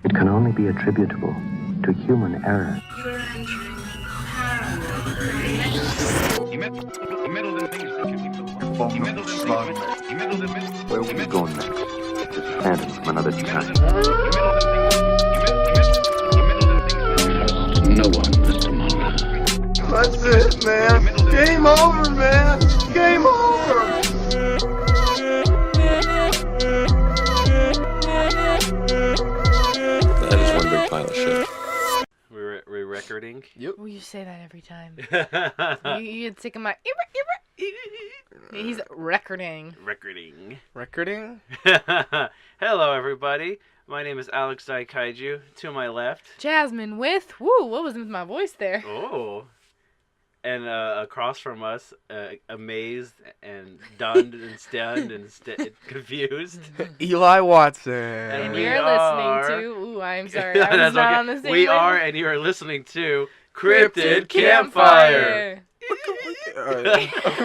It can only be attributable to human error. You're entering paranormal. He meddled in things that you people. He meddled in Slug. things. He meddled in things. Where will we go next? This phantom from another time. No one but the mother. That's it, man. Game over, man. Game over. That is one big pile of shit. We're recording. Yep. Well, you say that every time. you get sick of my... He's recording. Recording? Hello, everybody. My name is Alex Daikaiju. To my left. Jasmine with... Woo, what was with my voice there? Oh. And across from us, amazed and stunned and confused. Eli Watson. And we you're are- listening to... Ooh, I'm sorry. I was That's not okay. on the same We level. are, and you are listening to Cryptid Campfire.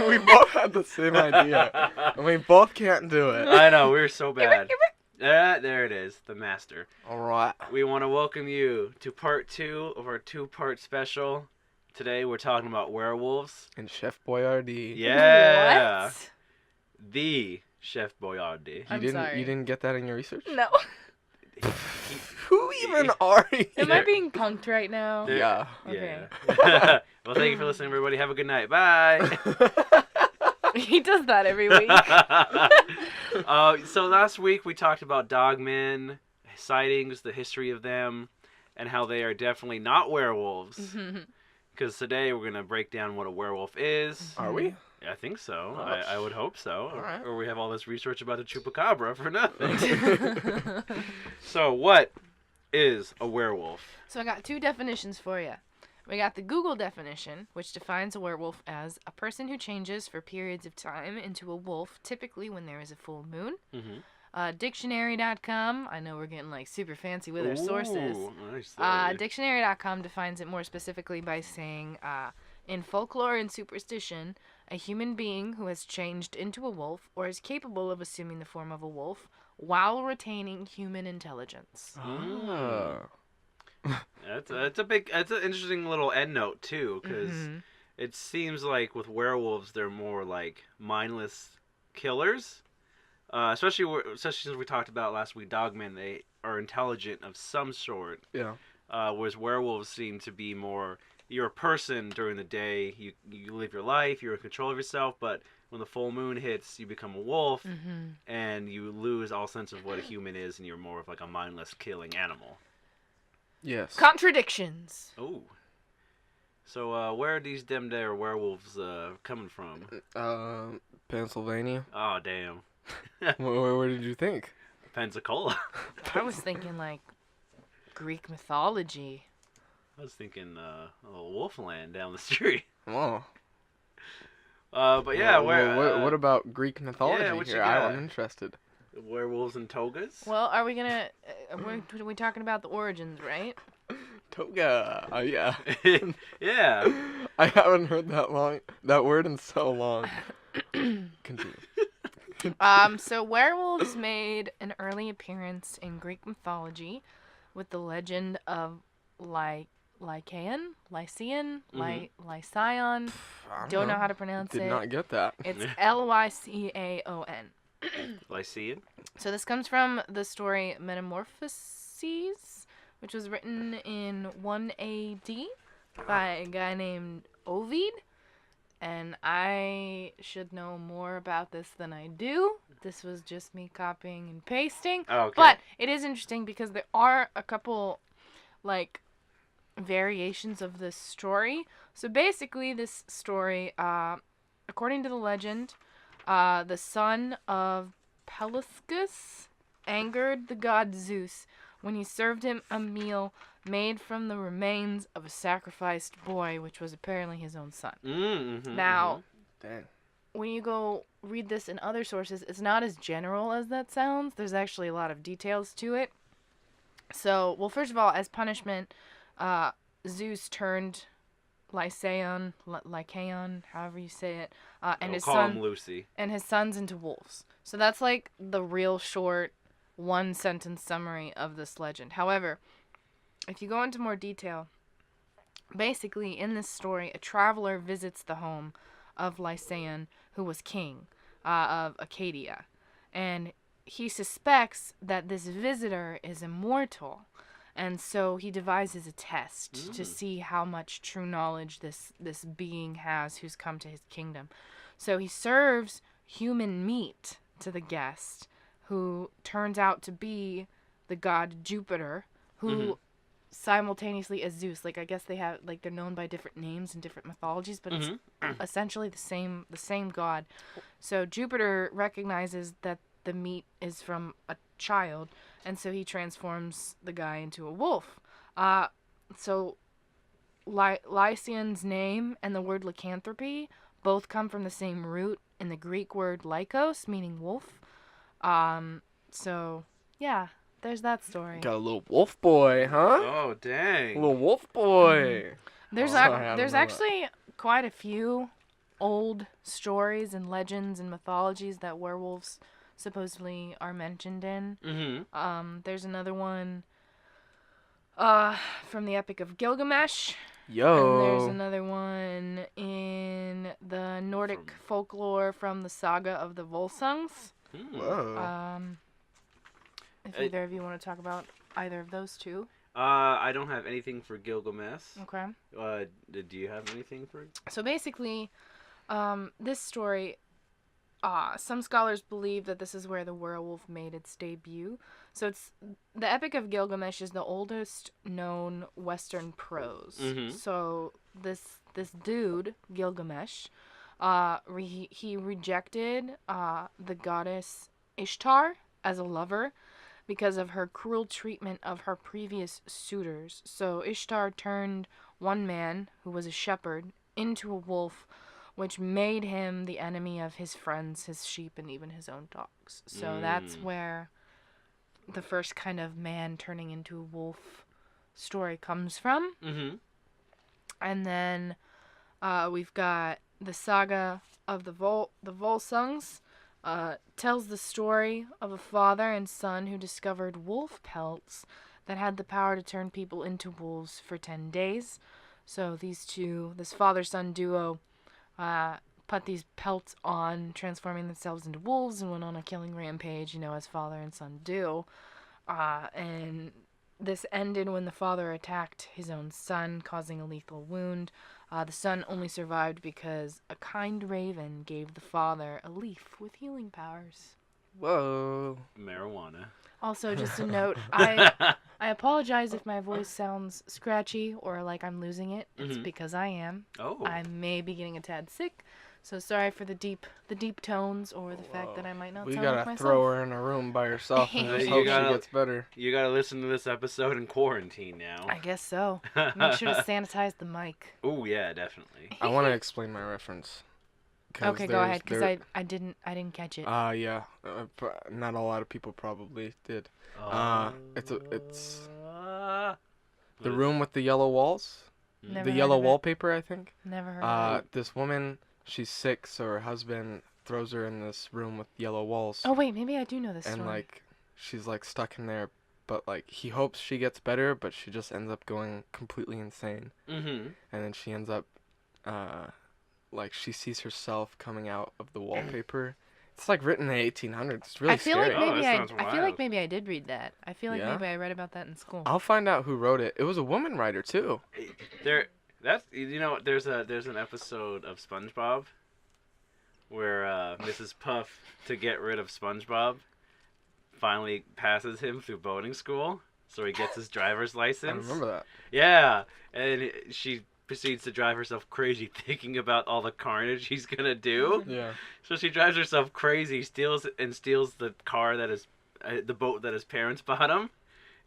We both had the same idea. And we both can't do it. I know, we're so bad. There it is, the master. Alright. We want to welcome you to part 2 of our 2-part special. Today we're talking about werewolves. And Chef Boyardee. Yeah. What? The Chef Boyardee. I'm You sorry. didn't get that in your research? No. Who even are you? Am I being punked right now? Yeah. Okay. Yeah. Well, thank you for listening, everybody. Have a good night. Bye. He does that every week. So last week we talked about Dogmen, sightings, the history of them, and how they are definitely not werewolves. Because today we're going to break down what a werewolf is. Are we? I think so. Oh. I would hope so. All right. Or we have all this research about the chupacabra for nothing. So what is a werewolf? So I got 2 definitions for you. We got the Google definition, which defines a werewolf as a person who changes for periods of time into a wolf, typically when there is a full moon. Mm-hmm. Dictionary.com, I know we're getting like super fancy with our sources. Nice. Dictionary.com defines it more specifically by saying, in folklore and superstition, a human being who has changed into a wolf or is capable of assuming the form of a wolf while retaining human intelligence. Oh. That's an interesting little end note too, because it seems like with werewolves they're more like mindless killers, especially since we talked about last week Dogmen. They are intelligent of some sort. Yeah. Whereas werewolves seem to be more, you're a person during the day, you live your life, you're in control of yourself, but when the full moon hits, you become a wolf, and you lose all sense of what a human is, and you're more of like a mindless killing animal. Yes. Contradictions. Oh. So, where are these them there werewolves coming from? Pennsylvania. Oh, damn. Where did you think? Pensacola. I was thinking like Greek mythology. I was thinking Wolfland down the street. Oh. But yeah, what about Greek mythology what you here? got? I'm interested. Werewolves and togas? Well, are we gonna? We're talking about the origins, right? Toga. Oh yeah. Yeah. I haven't heard that word in so long. Continue. So werewolves made an early appearance in Greek mythology with the legend of Lycaon. Don't know how to pronounce it. Did not get that. It's Lycaon. Lycean? So this comes from the story Metamorphoses, which was written in 1 AD by a guy named Ovid. And I should know more about this than I do. This was just me copying and pasting. Oh, okay. But it is interesting because there are a couple, like, variations of this story. So basically this story, according to the legend, the son of Pelasgus angered the god Zeus when he served him a meal made from the remains of a sacrificed boy, which was apparently his own son. Now, Dang. when you go read this in other sources, it's not as general as that sounds. There's actually a lot of details to it. So, well, first of all, as punishment, Zeus turned Lycaon, however you say it, and We'll his call him Lucy. and his sons into wolves. So that's like the real short one-sentence summary of this legend. However, if you go into more detail, basically in this story, a traveler visits the home of Lysaon, who was king of Acadia, and he suspects that this visitor is immortal, and so he devises a test to see how much true knowledge this being has who's come to his kingdom. So he serves human meat to the guest, who turns out to be the god Jupiter, who simultaneously as Zeus. Like, I guess they have, like, they're known by different names in different mythologies, but it's essentially the same god. So Jupiter recognizes that the meat is from a child, and so he transforms the guy into a wolf. So Lysaon's name and the word lycanthropy both come from the same root in the Greek word lykos, meaning wolf. So yeah, there's that story. Got a little wolf boy, huh? Oh, dang. Little wolf boy. There's actually quite a few old stories and legends and mythologies that werewolves supposedly are mentioned in. There's another one from the Epic of Gilgamesh. Yo. And there's another one in the Nordic folklore from the saga of the Volsungs. Whoa. If either of you want to talk about either of those two. I don't have anything for Gilgamesh. Okay. Do you have anything for? So basically, this story, some scholars believe that this is where the werewolf made its debut. So it's the Epic of Gilgamesh is the oldest known Western prose. So this dude Gilgamesh, he rejected the goddess Ishtar as a lover because of her cruel treatment of her previous suitors. So Ishtar turned one man, who was a shepherd, into a wolf, which made him the enemy of his friends, his sheep, and even his own dogs. So that's where the first kind of man turning into a wolf story comes from. And then we've got the saga of the Volsungs. Tells the story of a father and son who discovered wolf pelts that had the power to turn people into wolves for 10 days. So this father-son duo, put these pelts on, transforming themselves into wolves, and went on a killing rampage, as father and son do. And this ended when the father attacked his own son, causing a lethal wound. The son only survived because a kind raven gave the father a leaf with healing powers. Whoa. Marijuana. Also, just a note, I apologize if my voice sounds scratchy or like I'm losing it. It's because I am. Oh. I may be getting a tad sick, so sorry for the deep tones or the fact that I might not We sound like gotta myself. throw her in a room by herself and just hope she gets better. You gotta listen to this episode in quarantine now. I guess so. Make sure to sanitize the mic. Oh yeah, definitely. I want to explain my reference. Okay, go ahead, because I didn't catch it. Yeah. Not a lot of people probably did. It's the room with the yellow walls. Never The heard yellow of it. wallpaper, I think. Never heard of it. This woman, she's sick, so her husband throws her in this room with yellow walls. Oh wait, maybe I do know this and story. she's stuck in there, but he hopes she gets better, but she just ends up going completely insane. And then she ends up she sees herself coming out of the wallpaper. It's written in the 1800s. It's really scary. I feel like maybe I did read that. I feel like maybe I read about that in school. I'll find out who wrote it. It was a woman writer too. There's an episode of SpongeBob where Mrs. Puff, to get rid of SpongeBob, finally passes him through boating school, so he gets his driver's license. I remember that. Yeah, and she proceeds to drive herself crazy thinking about all the carnage he's gonna do. Yeah. So she drives herself crazy, steals the car that is the boat that his parents bought him,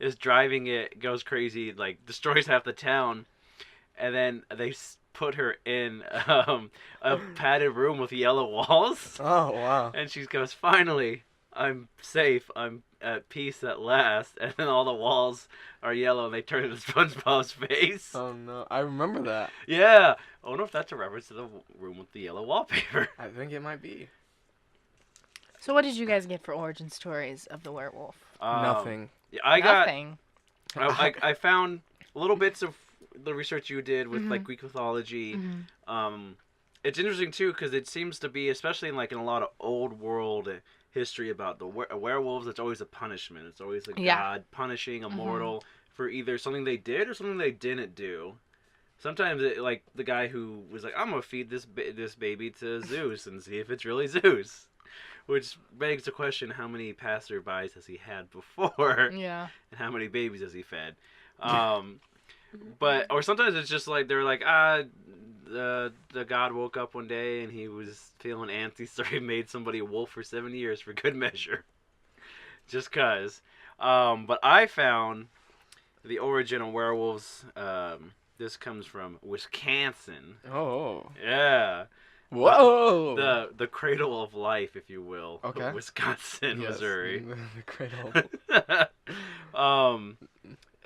is driving it, goes crazy, destroys half the town, and then they put her in a padded room with yellow walls. Oh wow. And she goes, finally, I'm safe. I'm at peace at last. And then all the walls are yellow and they turn into SpongeBob's face. Oh no, I remember that. Yeah. I wonder if that's a reference to the room with the yellow wallpaper. I think it might be. So what did you guys get for origin stories of the werewolf? Nothing. I got. Nothing. I found little bits of the research you did with like Greek mythology. It's interesting too because it seems to be, especially in a lot of old world history about the werewolves. It's always a punishment. It's always a god punishing a mortal for either something they did or something they didn't do. Sometimes like the guy who was like, I'm gonna feed this baby to Zeus and see if it's really Zeus. Which begs the question, how many passerbys has he had before? Yeah. And how many babies has he fed? Or sometimes it's just like, they're like, the god woke up one day and he was feeling antsy, so he made somebody a wolf for 7 years for good measure. Just cause. But I found the origin of werewolves, this comes from Wisconsin. Oh. Yeah. Whoa! The cradle of life, if you will. Okay. Wisconsin, Yes, Missouri. the cradle.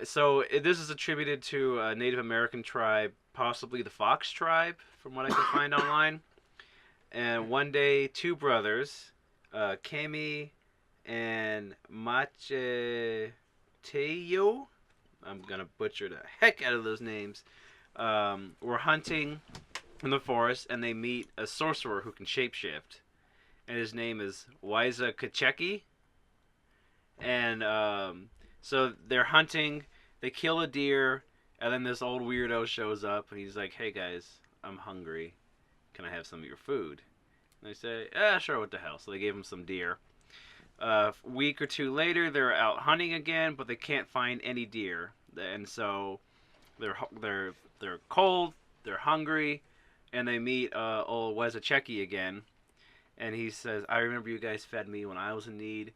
So this is attributed to a Native American tribe, possibly the Fox tribe, from what I could find online. And one day, two brothers, Kemi and Macheteo, I'm gonna butcher the heck out of those names, were hunting in the forest, and they meet a sorcerer who can shapeshift, and his name is Wiza Kacheki. And so they're hunting, they kill a deer, and then this old weirdo shows up, and he's like, hey guys, I'm hungry, can I have some of your food? And they say, sure, what the hell. So they gave him some deer. A week or two later, they're out hunting again, but they can't find any deer, and so they're cold, they're hungry, and they meet old Wezacheki again, and he says, I remember you guys fed me when I was in need.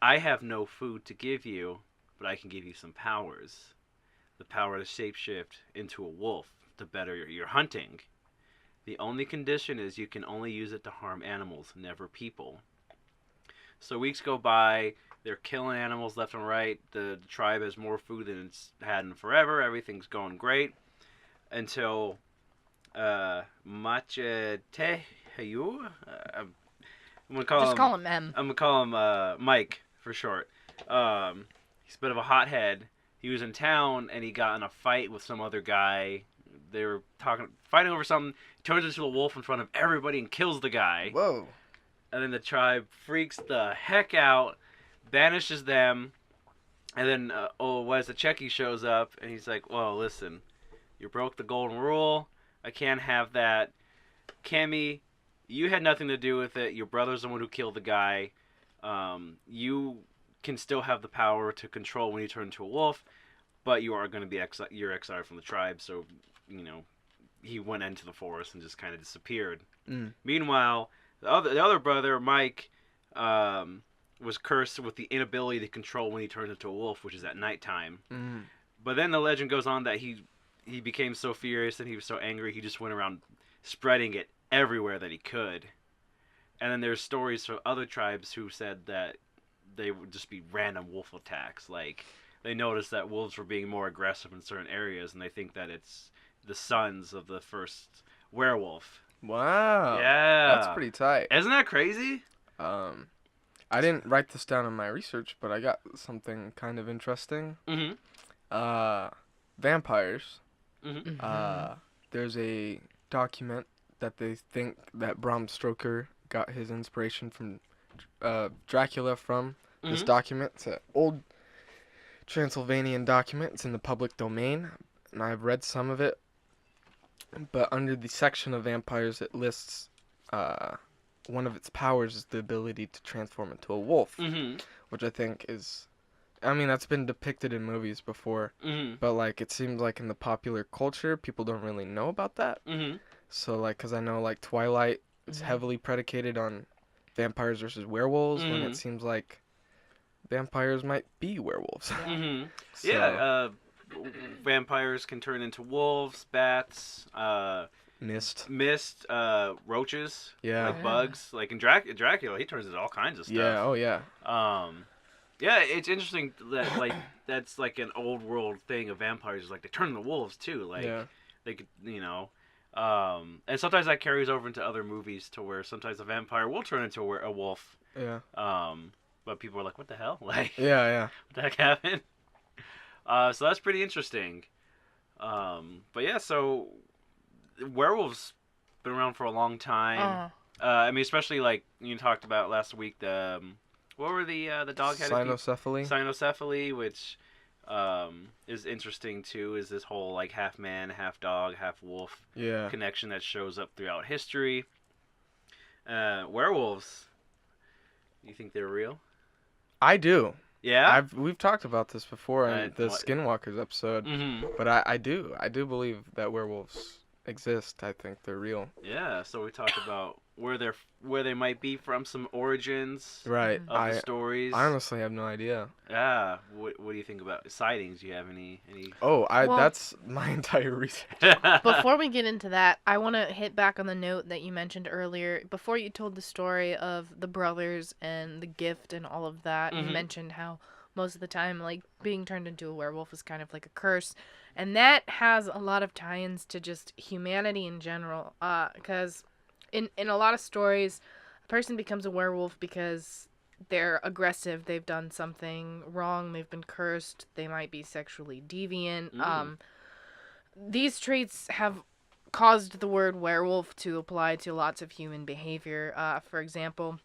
I have no food to give you, but I can give you some powers. The power to shapeshift into a wolf to better your hunting. The only condition is you can only use it to harm animals, never people. So weeks go by, they're killing animals left and right, the tribe has more food than it's had in forever, everything's going great, until Macheteu, I'm gonna call him M. I'm gonna call him Mike for short. He's a bit of a hothead. He was in town and he got in a fight with some other guy. They were fighting over something. He turns into a wolf in front of everybody and kills the guy. Whoa. And then the tribe freaks the heck out, banishes them, and then Wezacheki shows up and he's like, well, listen, you broke the golden rule. I can't have that. Kemi, you had nothing to do with it. Your brother's the one who killed the guy. You can still have the power to control when you turn into a wolf, but you are going to be you're exiled from the tribe. So, he went into the forest and just kind of disappeared. Meanwhile, the other brother, Mike, was cursed with the inability to control when he turns into a wolf, which is at nighttime. But then the legend goes on that he became so furious and he was so angry he just went around spreading it everywhere that he could. And then there's stories from other tribes who said that they would just be random wolf attacks. Like, they noticed that wolves were being more aggressive in certain areas, and they think that it's the sons of the first werewolf. Wow. Yeah. That's pretty tight. Isn't that crazy? I didn't write this down in my research, but I got something kind of interesting. Vampires. There's a document that they think that Bram Stoker got his inspiration from Dracula from. This document. It's an old Transylvanian document. It's in the public domain, and I've read some of it. But under the section of vampires, it lists one of its powers is the ability to transform into a wolf, which I think is, I mean, that's been depicted in movies before, but like it seems like in the popular culture, people don't really know about that. So like, because I know like Twilight is heavily predicated on vampires versus werewolves, when it seems like vampires might be werewolves. So, vampires can turn into wolves, bats, mist, roaches, yeah, like bugs. Like in Dracula, he turns into all kinds of stuff. Yeah, oh yeah. Yeah, it's interesting that like that's like an old world thing of vampires. Like they turn into wolves too. Like they could, and sometimes that carries over into other movies to where sometimes a vampire will turn into a wolf. Yeah. but people were like, "What the hell? Like, Yeah. what the heck happened?" So that's pretty interesting. But yeah, so werewolves been around for a long time. I mean, especially like you talked about last week. The what were the dog-headed Cynocephaly. Cynocephaly, which is interesting too. Is this whole like half man, half dog, half wolf connection that shows up throughout history? Werewolves. You think they're real? I do. Yeah. We've talked about this before in the Skinwalkers episode, but I do believe that werewolves exist. I think they're real. Yeah. So we talked about where they might be from, some origins right of the stories. I honestly have no idea. Yeah. What do you think about sightings? Do you have any? Oh, that's my entire research. Before we get into that, I want to hit back on the note that you mentioned earlier. Before you told the story of the brothers and the gift and all of that, you mentioned how most of the time, like, being turned into a werewolf is kind of like a curse. And that has a lot of tie-ins to just humanity in general. Because in a lot of stories, a person becomes a werewolf because they're aggressive, they've done something wrong, they've been cursed, they might be sexually deviant. These traits have caused the word werewolf to apply to lots of human behavior. For example,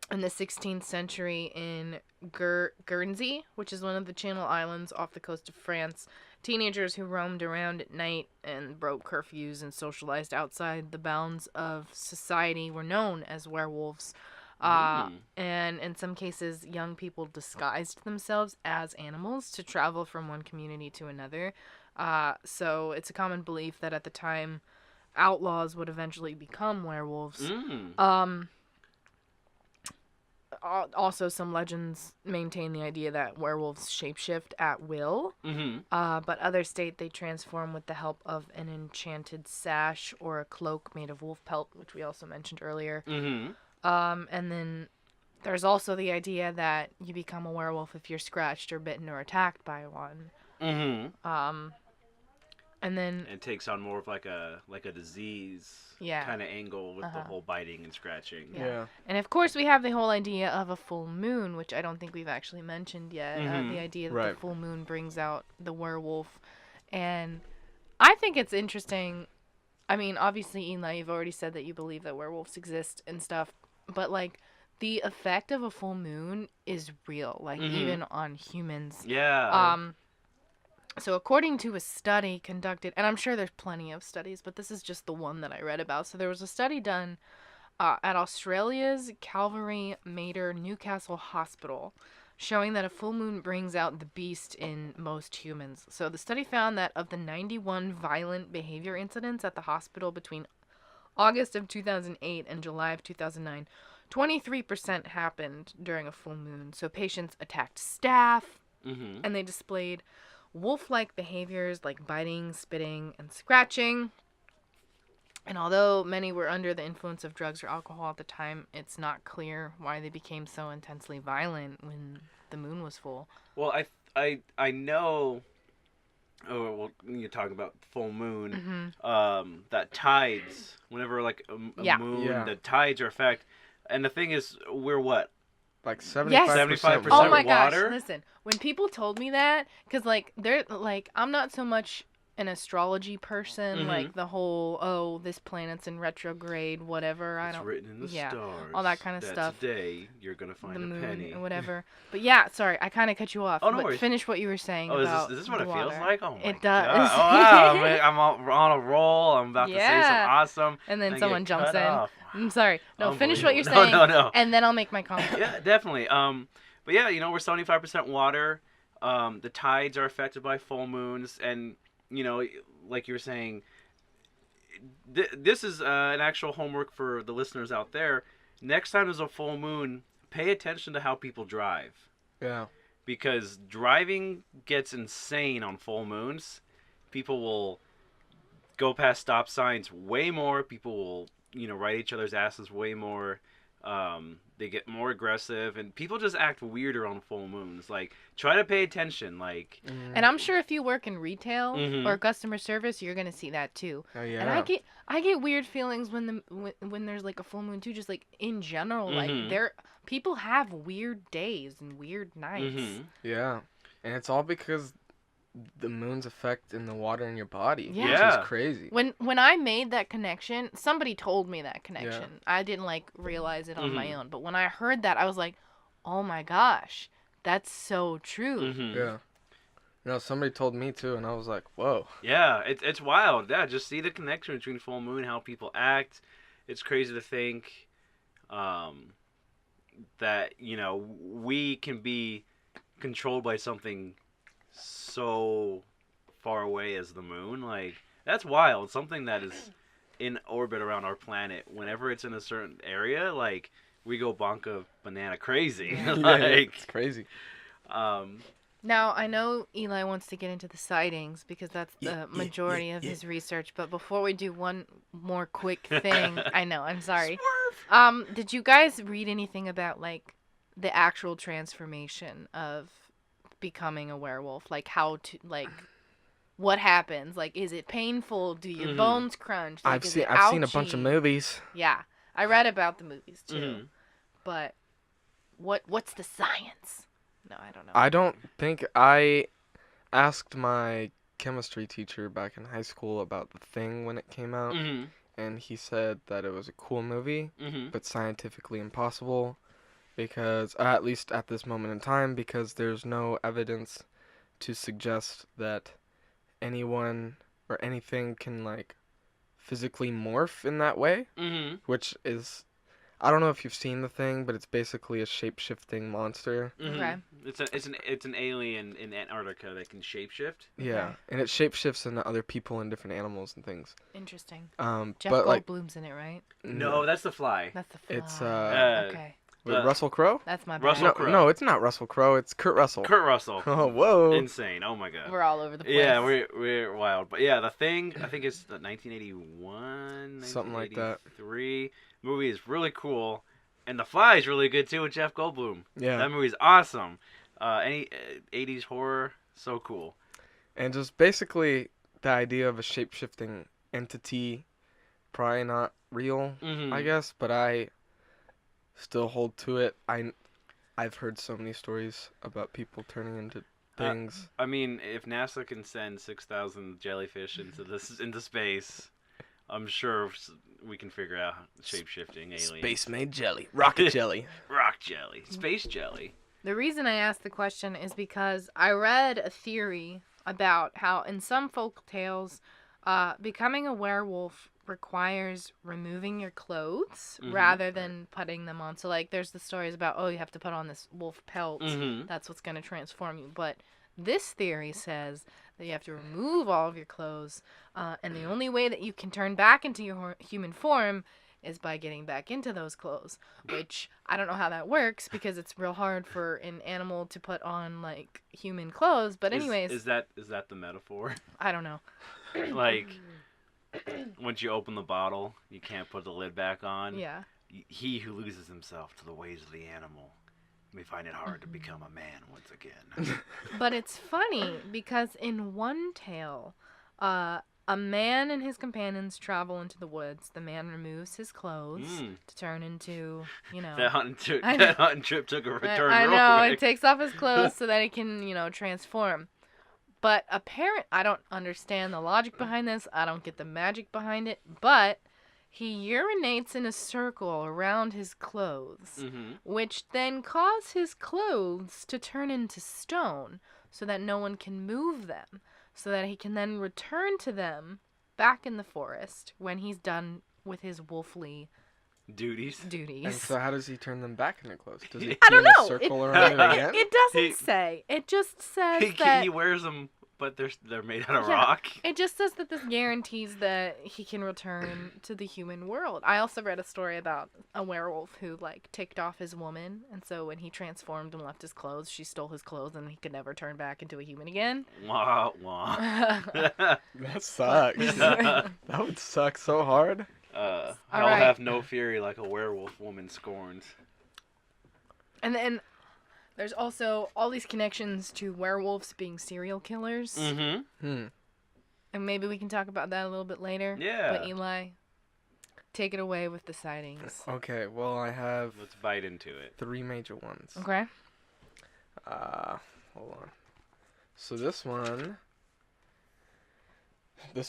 in the 16th century in Guernsey, which is one of the Channel Islands off the coast of France, teenagers who roamed around at night and broke curfews and socialized outside the bounds of society were known as werewolves. And in some cases, young people disguised themselves as animals to travel from one community to another. So it's a common belief that at the time, outlaws would eventually become werewolves. Also, some legends maintain the idea that werewolves shapeshift at will, but others state they transform with the help of an enchanted sash or a cloak made of wolf pelt, which we also mentioned earlier. And then there's also the idea that you become a werewolf if you're scratched or bitten or attacked by one. And then it takes on more of like a disease kind of angle with the whole biting and scratching. Yeah. And of course we have the whole idea of a full moon, which I don't think we've actually mentioned yet. The idea that the full moon brings out the werewolf. And I think it's interesting. I mean, obviously, Eli, you've already said that you believe that werewolves exist and stuff. But, like, the effect of a full moon is real. Like, even on humans. Yeah. So according to a study conducted, and I'm sure there's plenty of studies, but this is just the one that I read about. So there was a study done at Australia's Calvary Mater Newcastle Hospital showing that a full moon brings out the beast in most humans. So the study found that of the 91 violent behavior incidents at the hospital between August of 2008 and July of 2009, 23% happened during a full moon. So patients attacked staff, and they displayed wolf-like behaviors like biting, spitting, and scratching. And although many were under the influence of drugs or alcohol at the time, it's not clear why they became so intensely violent when the moon was full. Well, I know. Oh, well, you're talking about full moon. That tides, whenever like a moon, the tides are effect. And the thing is, we're what? Like 75%. 75% Oh my water? gosh, listen. When people told me that, because, like, they're, like, I'm not so much an astrology person, like, the whole, this planet's in retrograde, whatever. It's written in the stars. All that kind of stuff. Today, you're going to find the moon a penny. Or whatever. But, yeah, sorry, I kind of cut you off. Oh, no but worries. Finish what you were saying about is this what the it water. feels like? Oh, my It God. does. Oh, wow, I'm on a roll. I'm about to say something awesome. And then I someone get jumps cut in. off. I'm sorry. No, finish what you're saying. No. And then I'll make my comment. Yeah, definitely. But yeah, we're 75% water. The tides are affected by full moons, and like you were saying, this is an actual homework for the listeners out there. Next time there's a full moon, pay attention to how people drive. Yeah. Because driving gets insane on full moons. People will go past stop signs way more. People will, ride each other's asses way more. they get more aggressive, and people just act weirder on full moons. Like, try to pay attention. Like, And I'm sure if you work in retail Mhm. or customer service, you're gonna see that too. Oh yeah. And I get weird feelings when there's like a full moon too. Just like in general, Mhm. like people have weird days and weird nights. Mhm. Yeah, and it's all because the moon's effect in the water in your body, Yeah. which Yeah. is crazy. When I made that connection, somebody told me that connection. I didn't like realize it on my Mhm. own, but when I heard that, I was like, "Oh my gosh, that's so true." Mhm. Yeah. No, somebody told me too, and I was like, whoa. Yeah, it's wild. Yeah, just see the connection between full moon, how people act. It's crazy to think that, we can be controlled by something so far away as the moon. Like, that's wild. Something that is in orbit around our planet, whenever it's in a certain area, like, we go bonka banana crazy. Like, It's crazy. Now, I know Eli wants to get into the sightings because that's the majority of his research, but before we do one more quick thing, I know, I'm sorry. Did you guys read anything about, like, the actual transformation of becoming a werewolf? Like, how to, like, what happens? Like, is it painful? Do your bones crunch? Like, I've is seen it I've seen a bunch of ouchy? movies. Yeah, I read about the movies, too. Mhm. But what's the science? No, I don't know. I don't think I asked my chemistry teacher back in high school about The Thing when it came out, Mhm. and he said that it was a cool movie, Mhm. but scientifically impossible because, at least at this moment in time, because there's no evidence to suggest that anyone or anything can, like, physically morph in that way, Mhm. which is, I don't know if you've seen The Thing, but it's basically a shape-shifting monster. Mhm. Okay. It's an alien in Antarctica that can shapeshift. Yeah, and it shapeshifts into other people and different animals and things. Interesting. Jeff Jeff but like Goldblum's in it, right? No, that's the Fly. That's the fly. It's, okay. with Russell Crowe? That's my bad. Russell No, Crowe. no, it's not Russell Crowe. It's Kurt Russell. Kurt Russell. Oh, whoa. Insane. Oh my god. We're all over the place. Yeah, we're wild. But yeah, The Thing, I think it's the 1981, Something like that. 1983. Movie is really cool. And The Fly is really good too with Jeff Goldblum. Yeah. That movie's awesome. Any 80s horror, so cool. And just basically the idea of a shape-shifting entity, probably not real, Mhm. I guess, but I still hold to it. I've heard so many stories about people turning into things. I mean, if NASA can send 6,000 jellyfish into space, I'm sure we can figure out shape-shifting aliens. Space-made jelly. Rocket jelly. Rock jelly. Space jelly. The reason I asked the question is because I read a theory about how in some folk tales, becoming a werewolf requires removing your clothes Mhm. rather than putting them on. So, like, there's the stories about, oh, you have to put on this wolf pelt. Mhm. That's what's going to transform you. But this theory says that you have to remove all of your clothes, and the only way that you can turn back into your human form is by getting back into those clothes, which I don't know how that works because it's real hard for an animal to put on, like, human clothes. But anyways, Is that the metaphor? I don't know. Like, once you open the bottle, you can't put the lid back on. Yeah. He who loses himself to the ways of the animal may find it hard to become a man once again. But it's funny because in one tale, a man and his companions travel into the woods. The man removes his clothes to turn into, That hunting trip, I know. that hunting trip took a return I real know, quick. it takes off his clothes so that he can, transform. But I don't understand the logic behind this. I don't get the magic behind it. But he urinates in a circle around his clothes, Mhm. which then cause his clothes to turn into stone so that no one can move them, so that he can then return to them back in the forest when he's done with his wolfly Duties. And so how does he turn them back into clothes? Does he I do don't a know. circle around it again? It doesn't He- say. It just says that He wears them, but they're made out of Yeah. rock. it just says that this guarantees that he can return to the human world. I also read a story about a werewolf who, like, ticked off his woman, and so when he transformed and left his clothes, she stole his clothes and he could never turn back into a human again. Wah, wah. That sucks. That would suck so hard. Hell Alright. hath no fury like a werewolf woman scorns. And then there's also all these connections to werewolves being serial killers. Mm-hmm. And maybe we can talk about that a little bit later. Yeah. But Eli, take it away with the sightings. Okay, well, I have Let's bite into it. 3 major ones. Okay. Hold on. So this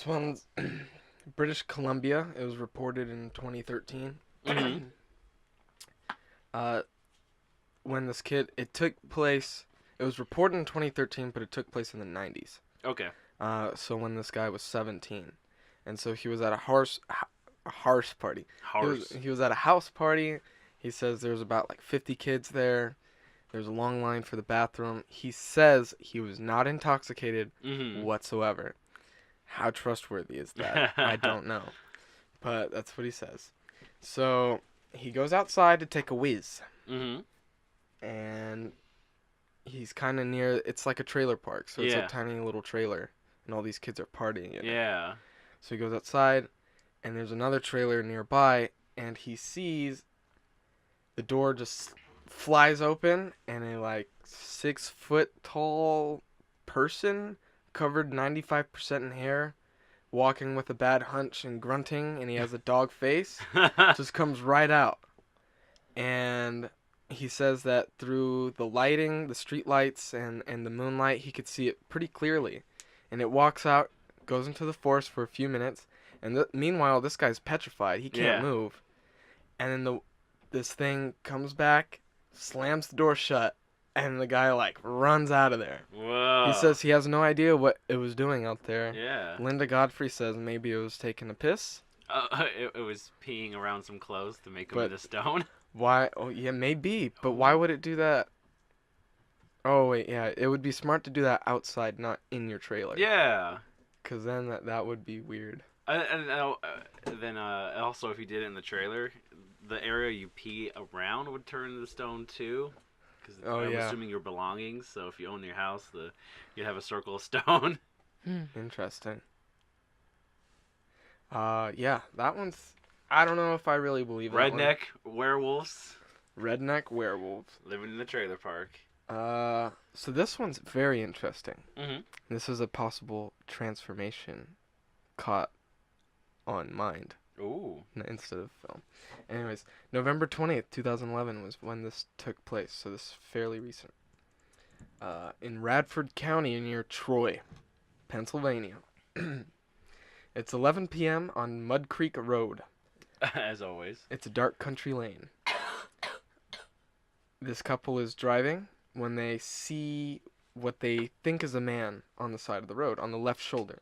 one's British Columbia. It was reported in 2013. When this kid, it took place, it was reported in 2013, but it took place in the 90s. Okay. So when this guy was 17. And so he was at a house party. He was at a house party. He says there was about like 50 kids there. There's a long line for the bathroom. He says he was not intoxicated whatsoever. How trustworthy is that? I don't know. But that's what he says. So he goes outside to take a whiz. And he's kind of near, it's like a trailer park. So it's a tiny little trailer. And all these kids are partying in it. Yeah. So he goes outside, and there's another trailer nearby, and he sees the door just flies open, and a like 6-foot tall person covered 95% in hair, walking with a bad hunch and grunting, and he has a dog face, just comes right out. And he says that through the lighting, the street lights, and the moonlight, he could see it pretty clearly. And it walks out, goes into the forest for a few minutes, and meanwhile, this guy's petrified. He can't move. And then this thing comes back, slams the door shut, and the guy, like, runs out of there. Whoa. He says he has no idea what it was doing out there. Yeah. Linda Godfrey says maybe it was taking a piss. It was peeing around some clothes to make them into stone. Why? Oh, yeah, maybe. But why would it do that? Oh, wait, yeah. It would be smart to do that outside, not in your trailer. Yeah. Because then that would be weird. And then also, if you did it in the trailer, the area you pee around would turn to stone too. Because I'm assuming your belongings. So if you own your house, you'd have a circle of stone. Interesting. Yeah, that one's. I don't know if I really believe that Redneck werewolves. Redneck werewolves. Living in the trailer park. So this one's very interesting. Mm-hmm. This is a possible transformation caught on mind. Ooh. Instead of film. Anyways, November 20th, 2011 was when this took place, so this is fairly recent. In Radford County near Troy, Pennsylvania. It's 11 p.m. on Mud Creek Road. As always. It's a dark country lane. This couple is driving when they see what they think is a man on the side of the road, on the left shoulder.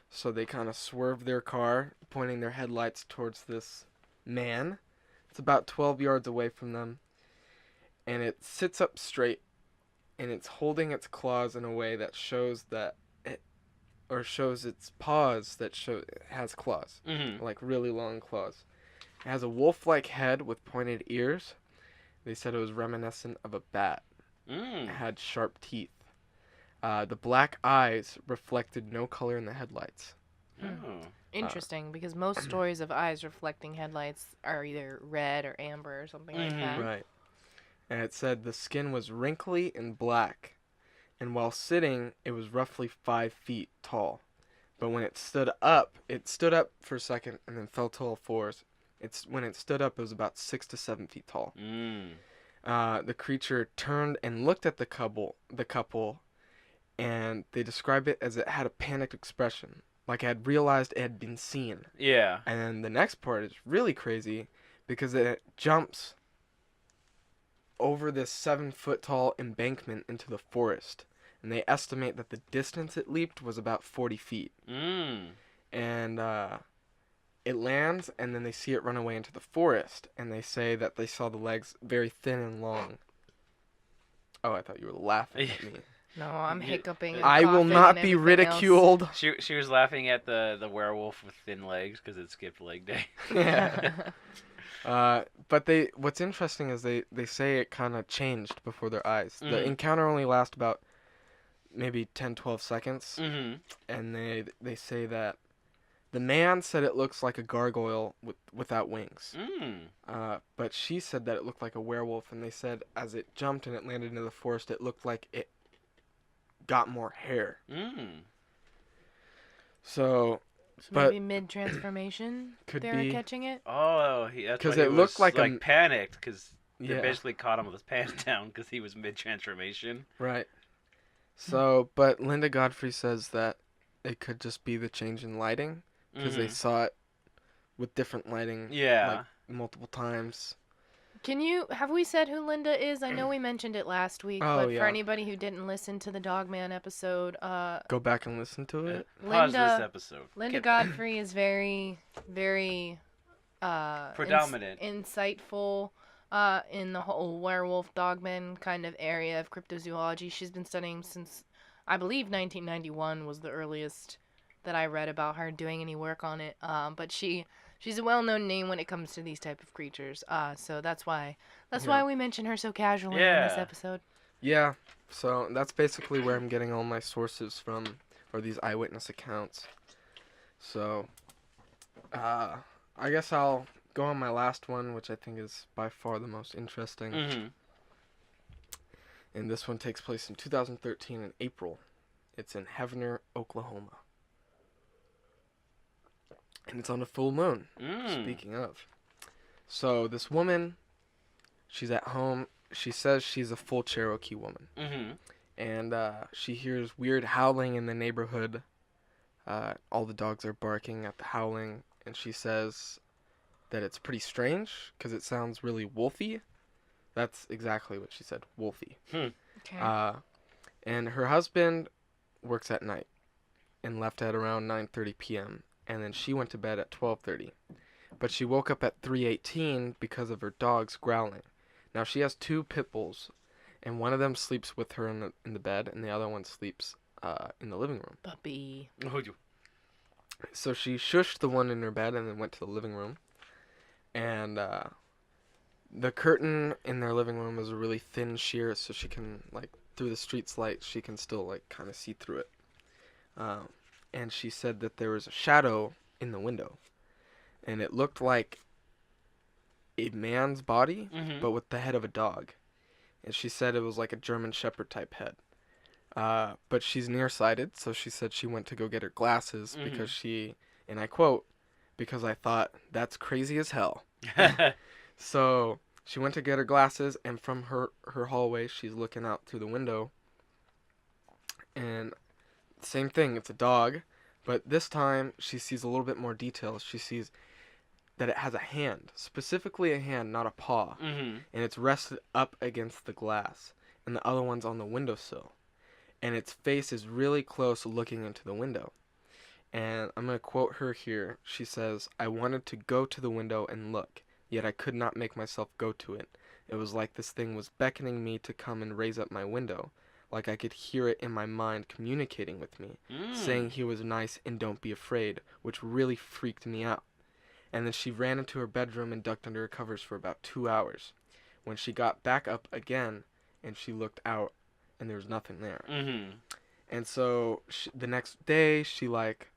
So they kind of swerve their car, pointing their headlights towards this man. It's about 12 yards away from them. And it sits up straight, and it's holding its claws in a way that shows that shows its paws that it has claws. Mm-hmm. Like really long claws. It has a wolf-like head with pointed ears. They said it was reminiscent of a bat. It had sharp teeth. The black eyes reflected no color in the headlights. Oh. Interesting, because most stories of eyes reflecting headlights are either red or amber or something like that. Right. And it said the skin was wrinkly and black. And while sitting, it was roughly 5 feet tall. But when it stood up for a second and then fell to all fours. When it stood up, it was about 6 to 7 feet tall. The creature turned and looked at the couple, and they describe it as it had a panicked expression, like it had realized it had been seen. Yeah. And then the next part is really crazy, because it jumps over this 7-foot tall embankment into the forest, and they estimate that the distance it leaped was about 40 feet. And it lands, and then they see it run away into the forest, and they say that they saw the legs very thin and long. Oh, I thought you were laughing at me. No, I'm hiccuping. And I will coughing not and be everything ridiculed. She was laughing at the werewolf with thin legs because it skipped leg day. Yeah. But what's interesting is they say it kind of changed before their eyes. The encounter only lasts about maybe 10-12 seconds. And they say that The man said it looks like a gargoyle without wings. But she said that it looked like a werewolf, and they said as it jumped and it landed into the forest, it looked like it got more hair. So but maybe mid-transformation could they be were catching it? Oh, that's 'cause why it he looked was, like panicked, because they yeah, basically caught him with his pants down because he was mid-transformation. right. So, but Linda Godfrey says that it could just be the change in lighting, because they saw it with different lighting, like multiple times. Have we said who Linda is? I know we mentioned it last week, Oh, but yeah. for anybody who didn't listen to the Dogman episode, Go back and listen to it. Pause this episode. Linda Godfrey is very, very predominant, insightful in the whole werewolf dogman kind of area of cryptozoology. She's been studying since, I believe, 1991 was the earliest that I read about her doing any work on it. But she's a well-known name when it comes to these type of creatures. So that's why we mention her so casually in this episode. Yeah. So that's basically where I'm getting all my sources from, or these eyewitness accounts. So, I guess I'll go on my last one, which I think is by far the most interesting. And this one takes place in 2013 in April. It's in Heavener, Oklahoma. And it's on a full moon, speaking of. So this woman, she's at home. She says she's a full Cherokee woman. And she hears weird howling in the neighborhood. All the dogs are barking at the howling. And she says that it's pretty strange because it sounds really wolfy. That's exactly what she said, wolfy. Okay. And her husband works at night and left at around 9:30 p.m. And then she went to bed at 12:30. But she woke up at 3:18 because of her dogs growling. Now she has 2 pit bulls, and one of them sleeps with her in the bed, and the other one sleeps in the living room. Puppy. So she shushed the one in her bed and then went to the living room. And the curtain in their living room is a really thin sheer, so she can, like, through the street's light, she can still, like, kind of see through it. And she said that there was a shadow in the window. And it looked like a man's body, but with the head of a dog. And she said it was like a German Shepherd type head. But she's nearsighted, so she said she went to go get her glasses because she, and I quote, because I thought, that's crazy as hell. So she went to get her glasses, and from her hallway, she's looking out through the window. And same thing, it's a dog, but this time she sees a little bit more details. She sees that it has a hand, specifically a hand, not a paw, and it's rested up against the glass, and the other one's on the windowsill, and its face is really close looking into the window. And I'm going to quote her here. She says, "I wanted to go to the window and look, yet I could not make myself go to it. It was like this thing was beckoning me to come and raise up my window, like I could hear it in my mind communicating with me, saying he was nice and don't be afraid, which really freaked me out. And then she ran into her bedroom and ducked under her covers for about 2 hours. When she got back up again, and she looked out, and there was nothing there. And so the next day, she, like,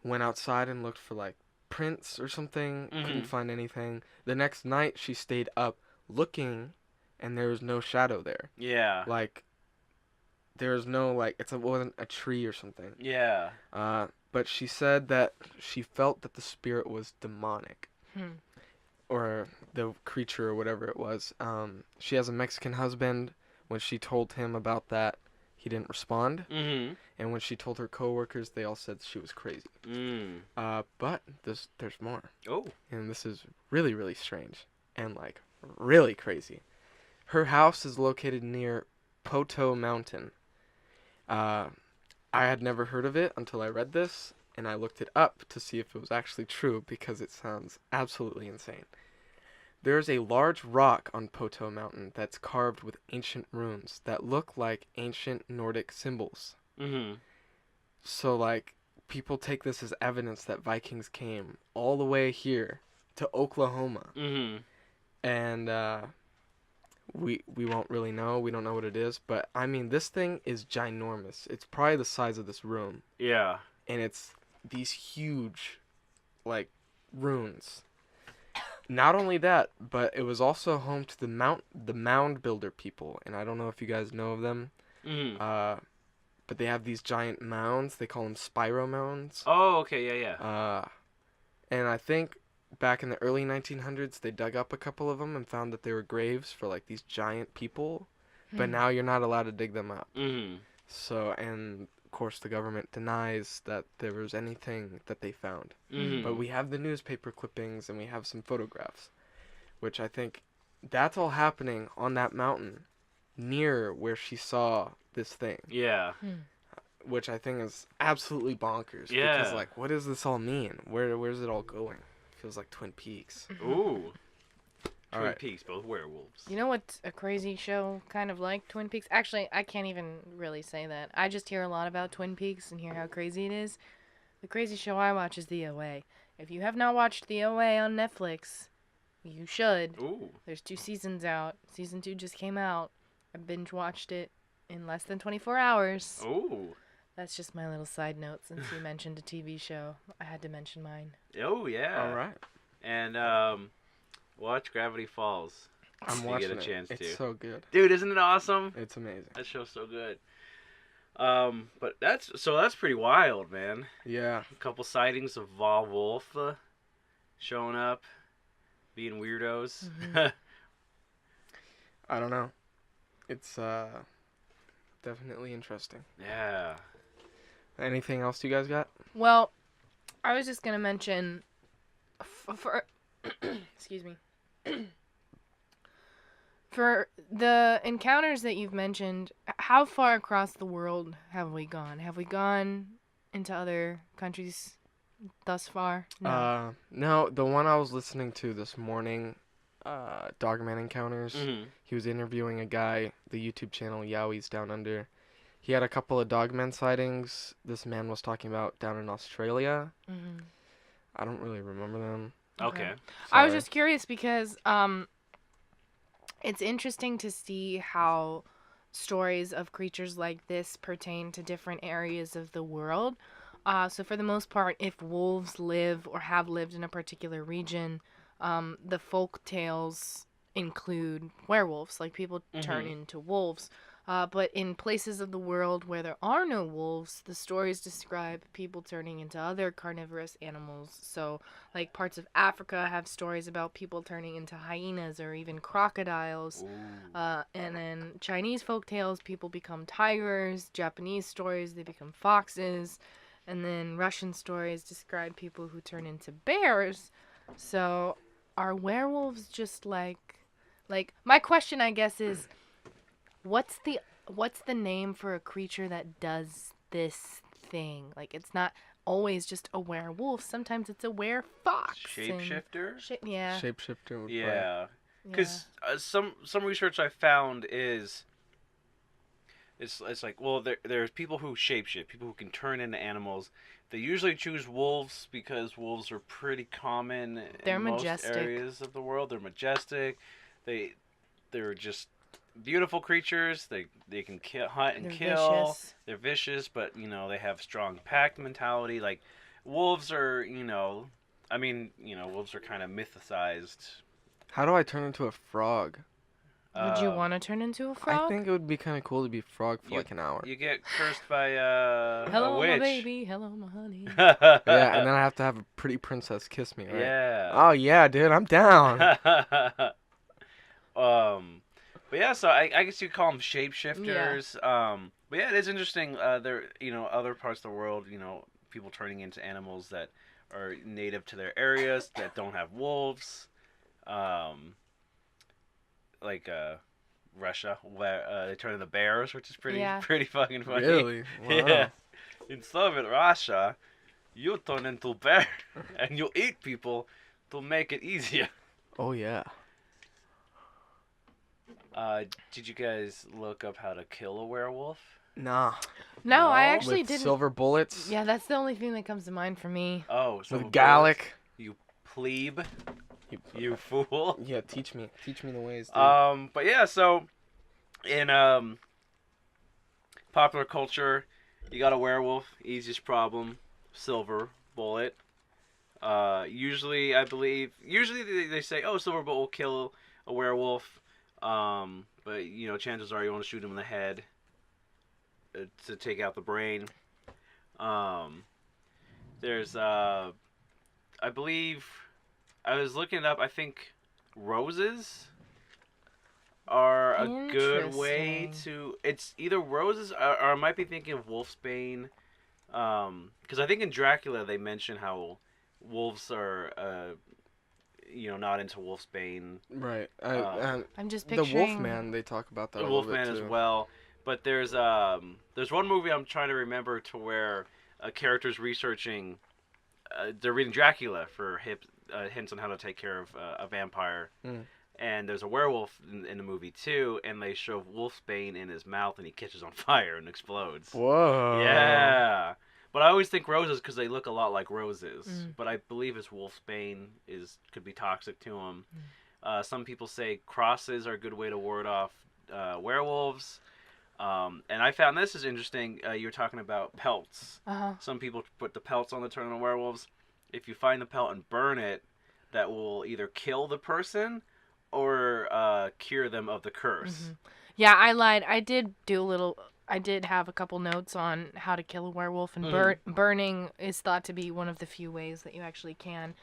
went outside and looked for, like, prints or something, couldn't find anything. The next night, she stayed up looking, and there was no shadow there. Yeah. Like, there was no, like, it wasn't a tree or something. Yeah. But she said that she felt that the spirit was demonic. Or the creature or whatever it was. She has a Mexican husband. When she told him about that, he didn't respond. And when she told her coworkers, they all said she was crazy. But there's more. Oh. And this is really, really strange. And, like, really crazy. Her house is located near Poteau Mountain. I had never heard of it until I read this, and I looked it up to see if it was actually true, because it sounds absolutely insane. There's a large rock on Poteau Mountain that's carved with ancient runes that look like ancient Nordic symbols. So, like, people take this as evidence that Vikings came all the way here to Oklahoma. And we won't really know. We don't know what it is. But, I mean, this thing is ginormous. It's probably the size of this room. Yeah. And it's these huge like ruins. Not only that, but it was also home to the mound builder people, and I don't know if you guys know of them. But they have these giant mounds. They call them spiral mounds. Oh, okay, yeah. And I think back in the early 1900s, they dug up a couple of them and found that they were graves for like these giant people. But now you're not allowed to dig them up. So, and of course the government denies that there was anything that they found. But we have the newspaper clippings and we have some photographs, which I think that's all happening on that mountain near where she saw this thing. Yeah. Which I think is absolutely bonkers. Yeah. Because, like, what does this all mean? Where's it all going? Feels like Twin Peaks. Ooh. All Twin right. Peaks, both werewolves. You know what's a crazy show kind of like Twin Peaks? Actually, I can't even really say that. I just hear a lot about Twin Peaks and hear how crazy it is. The crazy show I watch is The OA. If you have not watched The OA on Netflix, you should. Ooh. There's 2 seasons out. Season 2 just came out. I binge watched it in less than 24 hours. Ooh. That's just my little side note since you mentioned a TV show. I had to mention mine. Oh, yeah. All right. And, watch Gravity Falls. I'm If you watching get a chance it. It's to. so good. Dude, isn't it awesome? It's amazing. That show's so good. But that's pretty wild, man. Yeah. A couple sightings of Werewolf showing up, being weirdos. I don't know. It's definitely interesting. Yeah. Anything else you guys got? Well, I was just gonna mention for excuse me. For the encounters that you've mentioned, how far across the world have we gone? Have we gone into other countries thus far? No. No, the one I was listening to this morning, Dogmen Encounters. He was interviewing a guy, the YouTube channel Yowies Down Under. He had a couple of Dogmen sightings this man was talking about down in Australia. I don't really remember them. Okay. I was just curious because it's interesting to see how stories of creatures like this pertain to different areas of the world. So for the most part, if wolves live or have lived in a particular region, the folk tales include werewolves, like people turn into wolves. But in places of the world where there are no wolves, the stories describe people turning into other carnivorous animals. So, like, parts of Africa have stories about people turning into hyenas or even crocodiles. And then Chinese folktales, people become tigers. Japanese stories, they become foxes. And then Russian stories describe people who turn into bears. So, are werewolves just like my question, I guess, is... What's the name for a creature that does this thing? Like, it's not always just a werewolf. Sometimes it's a werefox. Shapeshifter? Yeah. Shapeshifter would Yeah. Because some research I found is... It's like, well, there's people who shapeshift, people who can turn into animals. They usually choose wolves because wolves are pretty common in most areas of the world. They're majestic. They're just... beautiful creatures. They can hunt and kill. Vicious. They're vicious, but they have strong pack mentality. Like wolves are, wolves are kind of mythicized. How do I turn into a frog? Would you want to turn into a frog? I think it would be kind of cool to be a frog for like an hour. You get cursed by hello, a witch. my baby. Hello, my honey. Yeah, and then I have to have a pretty princess kiss me, right? Yeah. Oh yeah, dude, I'm down. But yeah, so I guess you call them shapeshifters. Yeah. But yeah, it is interesting. There, other parts of the world, people turning into animals that are native to their areas that don't have wolves. Like Russia, where they turn into bears, which is pretty fucking funny. Really? Wow. Yeah. In Soviet Russia, you turn into bear and you eat people to make it easier. Oh yeah. Did you guys look up how to kill a werewolf? Nah. No, I actually With didn't. silver bullets. Yeah, that's the only thing that comes to mind for me. Oh, so With Gallic. You plebe. You fool. Yeah, teach me the ways. Dude. But yeah, so in popular culture, you got a werewolf, easiest problem, silver bullet. Usually they say, oh, silverbolt will kill a werewolf, but chances are you want to shoot him in the head to take out the brain. There's I believe I was looking it up. I think roses are a good way to. It's either roses or I might be thinking of wolfsbane, because I think in Dracula they mention how wolves are not into wolfsbane. Right. I'm just the picturing Wolfman. They talk about that. The a little Wolfman bit as too. well. But there's one movie I'm trying to remember to where a character's researching. They're reading Dracula for hints on how to take care of a vampire. And there's a werewolf in the movie too, and they show wolfsbane in his mouth, and he catches on fire and explodes. Whoa. Yeah. But I always think roses because they look a lot like roses. But I believe his wolfsbane could be toxic to him. Some people say crosses are a good way to ward off werewolves. And I found this is interesting. You were talking about pelts. Some people put the pelts on the terminal werewolves. If you find the pelt and burn it, that will either kill the person or cure them of the curse. Yeah, I lied. I did have a couple notes on how to kill a werewolf, and burning is thought to be one of the few ways that you actually can.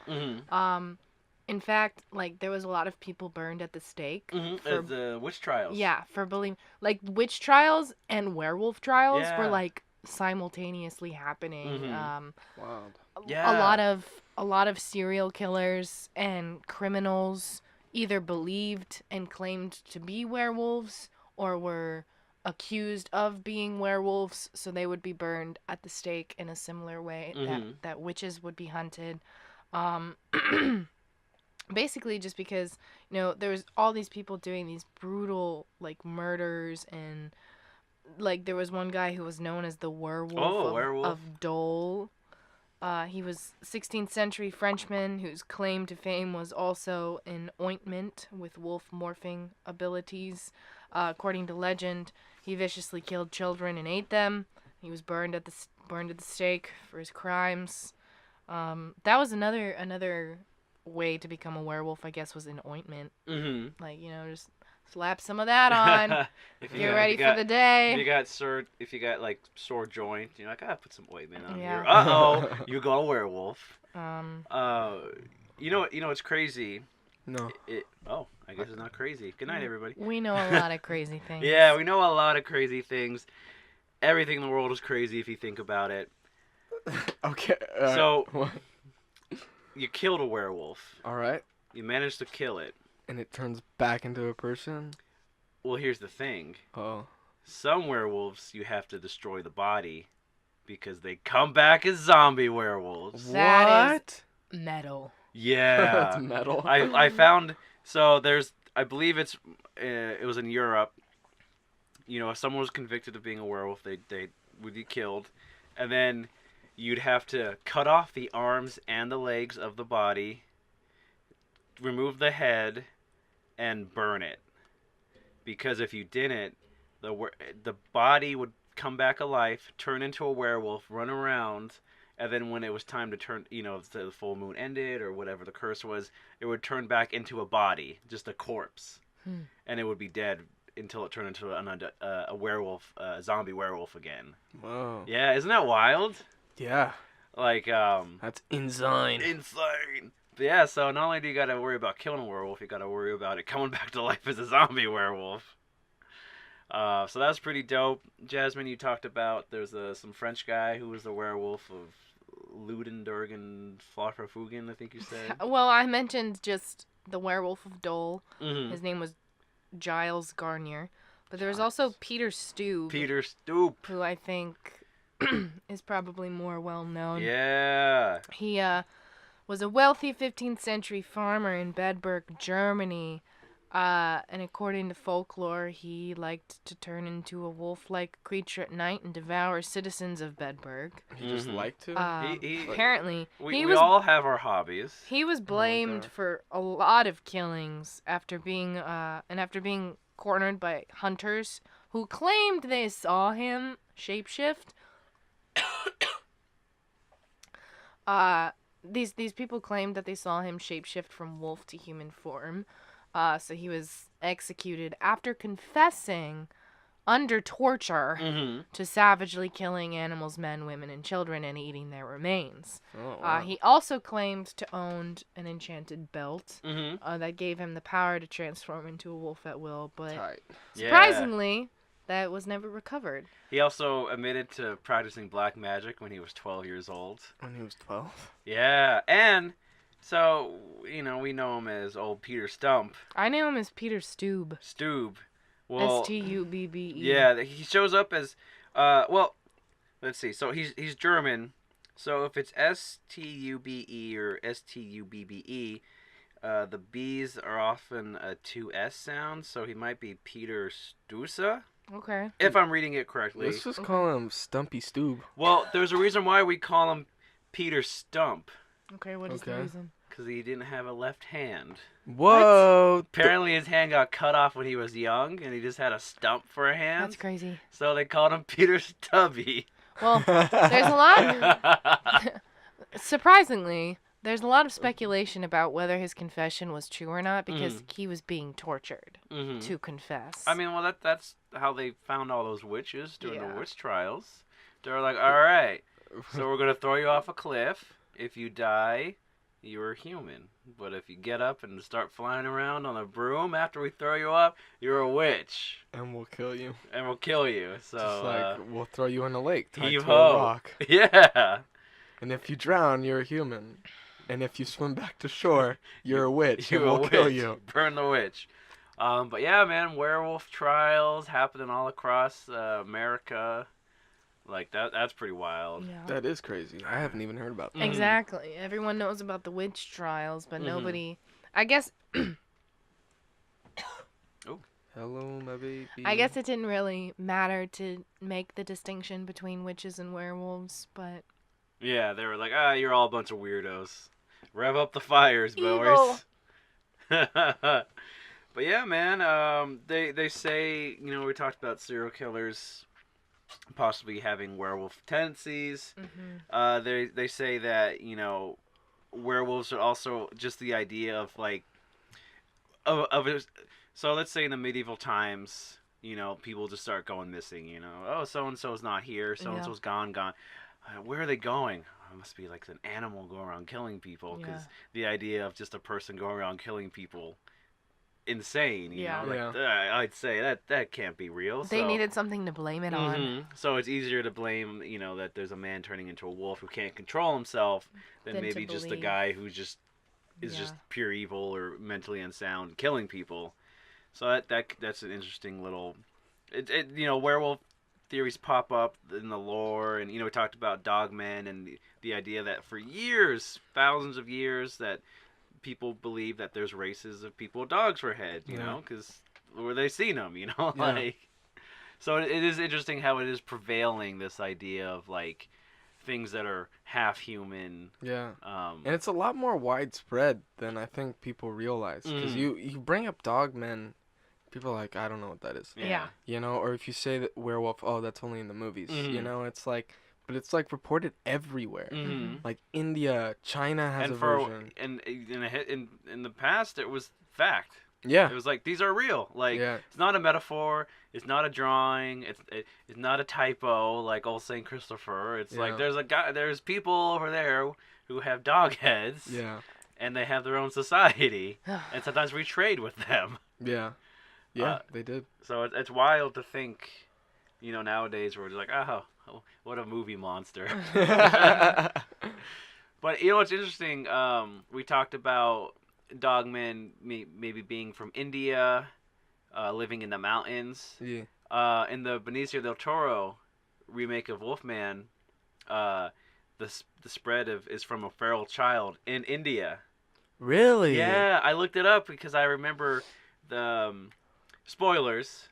In fact, there was a lot of people burned at the stake. For the witch trials. Yeah, for believing. Witch trials and werewolf trials were, simultaneously happening. Wow. Yeah. A lot of serial killers and criminals either believed and claimed to be werewolves or were accused of being werewolves, so they would be burned at the stake in a similar way that witches would be hunted. Basically just because, there was all these people doing these brutal, murders, and, there was one guy who was known as the werewolf of Dole. He was 16th century Frenchman whose claim to fame was also an ointment with wolf morphing abilities. According to legend, he viciously killed children and ate them. He was burned at the stake for his crimes. That was another way to become a werewolf, I guess, was an ointment. Just slap some of that on. Get ready for the day. If you got sore joint, you're like, put some ointment on Yeah. here. Uh-oh, you got a werewolf. It's crazy. No. I guess it's not crazy. Good night, everybody. We know a lot of crazy things. Yeah, we know a lot of crazy things. Everything in the world is crazy if you think about it. Okay. So, what? You killed a werewolf. All right. You managed to kill it. And it turns back into a person? Well, here's the thing. Oh. Some werewolves, you have to destroy the body because they come back as zombie werewolves. That is metal. Yeah. That's metal. I found, so I believe it was in Europe. If someone was convicted of being a werewolf, they would be killed. And then you'd have to cut off the arms and the legs of the body, remove the head, and burn it. Because if you didn't, the body would come back alive, turn into a werewolf, run around, and then when it was time to turn, the full moon ended or whatever the curse was, it would turn back into a body, just a corpse. And it would be dead until it turned into a werewolf, a zombie werewolf again. Whoa. Yeah, isn't that wild? Yeah. That's insane. Insane. But yeah, so not only do you got to worry about killing a werewolf, you got to worry about it coming back to life as a zombie werewolf. So that's pretty dope. Jasmine, you talked about there's some French guy who was the werewolf of Ludendorgen Flaucherfugen, I think you said. Well, I mentioned just the werewolf of Dole. His name was Giles Garnier. But there was also Peter Stoop. Peter Stoop. Who I think is probably more well known. Yeah. He was a wealthy 15th century farmer in Bedburg, Germany. And according to folklore, he liked to turn into a wolf-like creature at night and devour citizens of Bedburg. He just liked to? Apparently. We all have our hobbies. He was blamed for a lot of killings after being cornered by hunters who claimed they saw him shapeshift. these people claimed that they saw him shapeshift from wolf to human form. So he was executed after confessing under torture to savagely killing animals, men, women, and children, and eating their remains. Oh, wow. He also claimed to own an enchanted belt that gave him the power to transform into a wolf at will, but Tight. surprisingly, that was never recovered. He also admitted to practicing black magic when he was 12 years old. When he was 12. Yeah, and so, we know him as old Peter Stump. I knew him as Peter Stube. Stube. Well, Stubbe. yeah, he shows up as, well, let's see. So he's German. So if it's Stube or Stubbe, the B's are often a 2S sound. So he might be Peter Stusa. Okay. If I'm reading it correctly. Let's just call him Stumpy Stube. Well, there's a reason why we call him Peter Stump. Okay, what is the reason? Because he didn't have a left hand. Whoa! Apparently his hand got cut off when he was young, and he just had a stump for a hand. That's crazy. So they called him Peter Stubby. Well, there's a lot. Surprisingly, there's a lot of speculation about whether his confession was true or not because he was being tortured to confess. I mean, well, that's how they found all those witches during the witch trials. They were like, all right, so we're going to throw you off a cliff. If you die, you're human. But if you get up and start flying around on a broom after we throw you off, you're a witch. And we'll kill you. And we'll kill you. So, Just like, we'll throw you in a lake tied to a heave-ho. rock. Yeah. And if you drown, you're a human. And if you swim back to shore, you're a witch. You're and we'll a kill witch. you. Burn the witch. But yeah, man, werewolf trials happening all across America. Like, that's pretty wild. Yeah. That is crazy. I haven't even heard about that. Exactly. Everyone knows about the witch trials, but nobody... I guess... Hello, my baby. I guess it didn't really matter to make the distinction between witches and werewolves, but... Yeah, they were like, you're all a bunch of weirdos. Rev up the fires, Evil. boys. But yeah, man, they say, we talked about serial killers possibly having werewolf tendencies. They say that, werewolves are also just the idea of, like, so let's say in the medieval times, people just start going missing, oh, so-and-so's not here, so-and-so's gone. Where are they going? It must be like an animal going around killing people, because the idea of just a person going around killing people, insane, I'd say that can't be real. They needed something to blame it on. So it's easier to blame, that there's a man turning into a wolf who can't control himself than maybe just a guy who just is just pure evil or mentally unsound killing people. So that's an interesting little, werewolf theories pop up in the lore, and we talked about Dogmen and the idea that for years, thousands of years, that people believe that there's races of people with dogs for heads, because where they seen them, like. So it is interesting how it is prevailing, this idea of like things that are half human. Yeah. And it's a lot more widespread than I think people realize, because you bring up Dogmen. People are like, I don't know what that is. Yeah. Or if you say that werewolf, oh, that's only in the movies. It's like, but it's like reported everywhere. Like India, China has a version. And in the past, it was fact. Yeah. It was like, these are real. Like, it's not a metaphor. It's not a drawing. It's not a typo like old St. Christopher. It's like, there's people over there who have dog heads. Yeah. And they have their own society. And sometimes we trade with them. Yeah. Yeah, they did. So it's wild to think, nowadays we're just like, oh, what a movie monster. But what's interesting? We talked about Dogmen maybe being from India, living in the mountains. Yeah. In the Benicio del Toro remake of Wolfman, the spread is from a feral child in India. Really? Yeah, I looked it up because I remember the spoilers.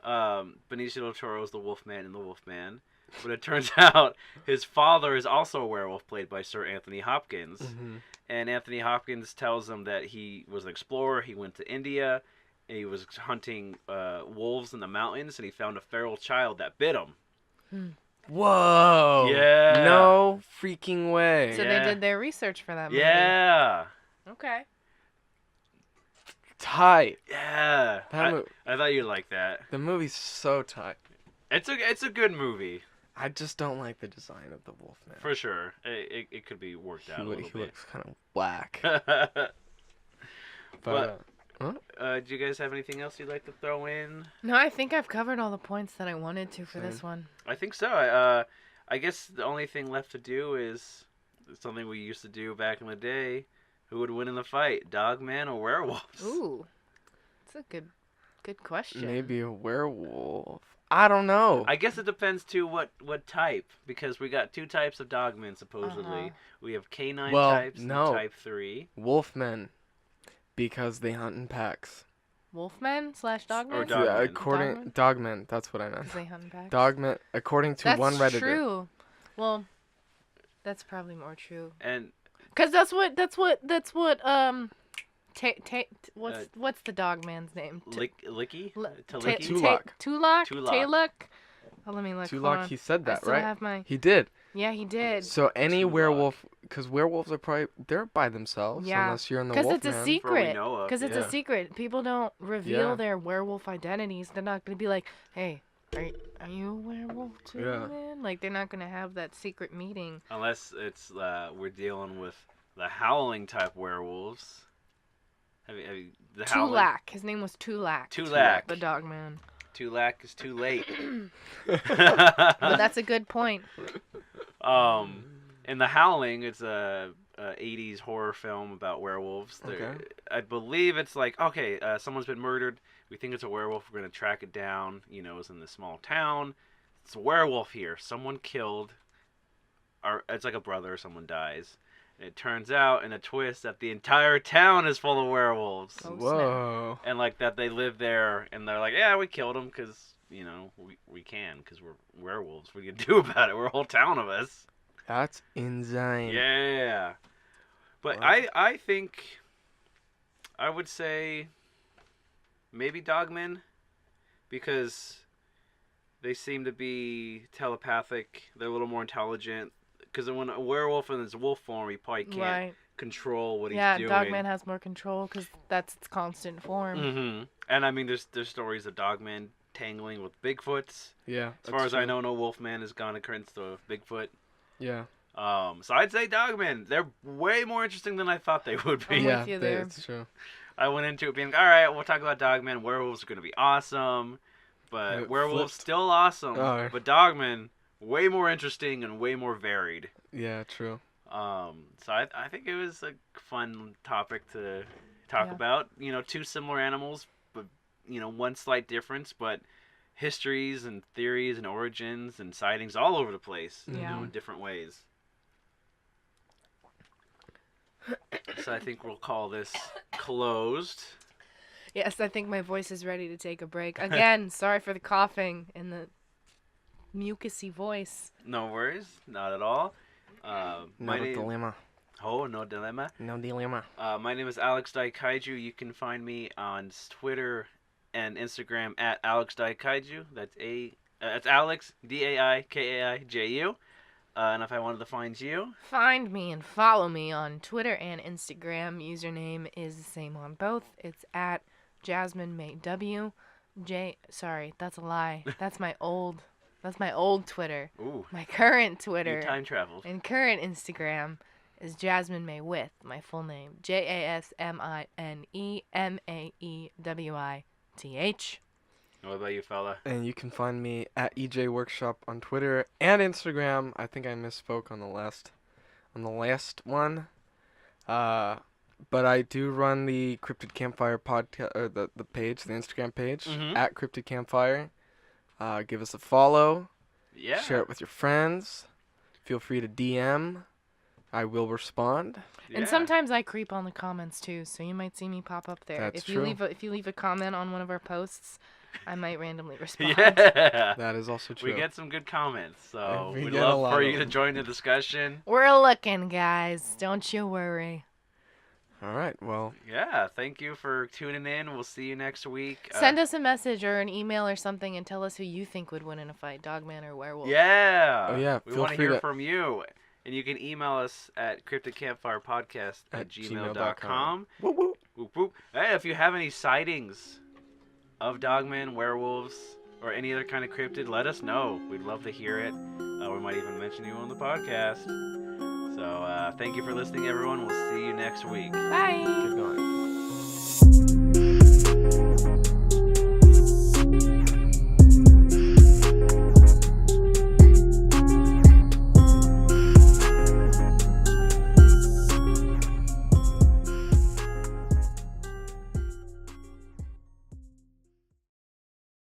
Benicio del Toro is the Wolfman in the Wolfman, but it turns out his father is also a werewolf, played by Sir Anthony Hopkins. And Anthony Hopkins tells him that he was an explorer. He went to India, and he was hunting wolves in the mountains, and he found a feral child that bit him. Whoa. Yeah. No freaking freaking way. So Yeah. they did their research for that movie. Yeah. Okay. Tight. Yeah. That I thought you'd like that. The movie's so tight. It's a good movie. I just don't like the design of the Wolfman. For sure. It could be worked out a little He bit. looks kind of whack. But huh? do you guys have anything else you'd like to throw in? No, I think I've covered all the points that I wanted to for this Same. one. I think so. I guess the only thing left to do is something we used to do back in the day. Who would win in the fight, Dogmen or Werewolves? Ooh, that's a good question. Maybe a werewolf. I don't know. I guess it depends too what type, because we got 2 types of Dogmen supposedly. Uh-huh. We have canine Well, types no. and type 3. Wolfmen, because they hunt in packs. Wolfmen / Dogmen. Or Yeah, Dogmen. according Dogmen, that's what I meant. 'Cause they hunt in packs. Dogmen, according to That's one Redditor. true. Well, that's probably more true. And Cause that's what what's the dog man's name? Licky? Tulak. Tulak. Tulak. Taluk. Oh, let me look. Hold Tulak, on. he said I that, still right? have my. He did. Yeah, he did. So any Tulak. werewolf, because werewolves are probably they're by themselves, Yeah. unless you're in the Because Wolfman. it's a For we secret. know of, Because it's yeah. a secret. People don't reveal Yeah. their werewolf identities. They're not gonna be like, "Hey, are you a werewolf too, Yeah. man?" Like they're not gonna have that secret meeting. unless it's we're dealing with the howling type werewolves. Have you the howling? Tulak. His name was Tulak. Tulak. The dog man. Tulak is too late. But that's a good point. In the Howling, it's a 80s horror film about werewolves. Okay. I believe it's like, okay, someone's been murdered. We think it's a werewolf. We're gonna track it down. You know, it's in this small town. It's a werewolf here. Someone killed. It's like a brother. Someone dies. And it turns out in a twist that the entire town is full of werewolves. Oh, Whoa. And like that they live there, and they're like, yeah, we killed them because you know we can, because we're werewolves. What do you do about it? We're a whole town of us. That's insane. Yeah. But Wow. I think I would say maybe Dogmen, because they seem to be telepathic. They're a little more intelligent. Because when a werewolf in its wolf form, he probably can't Right. control what Yeah, he's doing. Dogman has more control because that's its constant form. Mm-hmm. And I mean, there's stories of Dogmen tangling with Bigfoots. Yeah. As far as I know, no Wolfman has gone against a Bigfoot. Yeah. So I'd say Dogmen. They're way more interesting than I thought they would be. I'm Yeah, with you there. that's true. I went into it being like, all right, we'll talk about Dogmen. Werewolves are going to be awesome. But It werewolves flipped. still awesome. Oh. But Dogmen, way more interesting and way more varied. Yeah, true. So I think it was a fun topic to talk Yeah. about. You know, 2 similar animals, but, you know, one slight difference, but histories and theories and origins and sightings all over the place, you Yeah. know, in different ways. So I think we'll call this closed. Yes, I think my voice is ready to take a break. Again, sorry for the coughing and the mucusy voice. No worries, not at all. My name. dilemma. Oh, no dilemma. No dilemma. My name is Alex Daikaiju. You can find me on Twitter and Instagram at Alex Daikaiju. That's Alex Daikaiju. And if I wanted to find you, Find me and follow me on Twitter and Instagram. Username is the same on both. It's at Jasmine May W. Sorry, that's a lie. That's my old Twitter. ooh, My current you Twitter time traveled. and current Instagram is Jasmine May with my full name JasmineMaewithh. What about you, fella? And you can find me at EJ Workshop on Twitter and Instagram. I think I misspoke on the last one. But I do run the Cryptid Campfire podcast, or the page, the Instagram page Mhm. at Cryptid Campfire. Give us a follow. Yeah. Share it with your friends. Feel free to DM. I will respond. Yeah. And sometimes I creep on the comments too, so you might see me pop up there. That's if you true. leave a comment on one of our posts, I might randomly respond. Yeah. That is also true. We get some good comments, so We we'd get a love lot for of you to them. join the discussion. We're looking, guys. Don't you worry. All right. Well, Yeah, thank you for tuning in. We'll see you next week. Send us a message or an email or something and tell us who you think would win in a fight, Dogman or Werewolf. Yeah. Oh, yeah, We feel want to free hear to- from you. And you can email us at cryptidcampfirepodcast@gmail.com. Whoop, whoop. Whoop, whoop. Hey, if you have any sightings of Dogmen, werewolves, or any other kind of cryptid, let us know. We'd love to hear it. We might even mention you on the podcast. So thank you for listening, everyone. We'll see you next week. Bye. Keep going.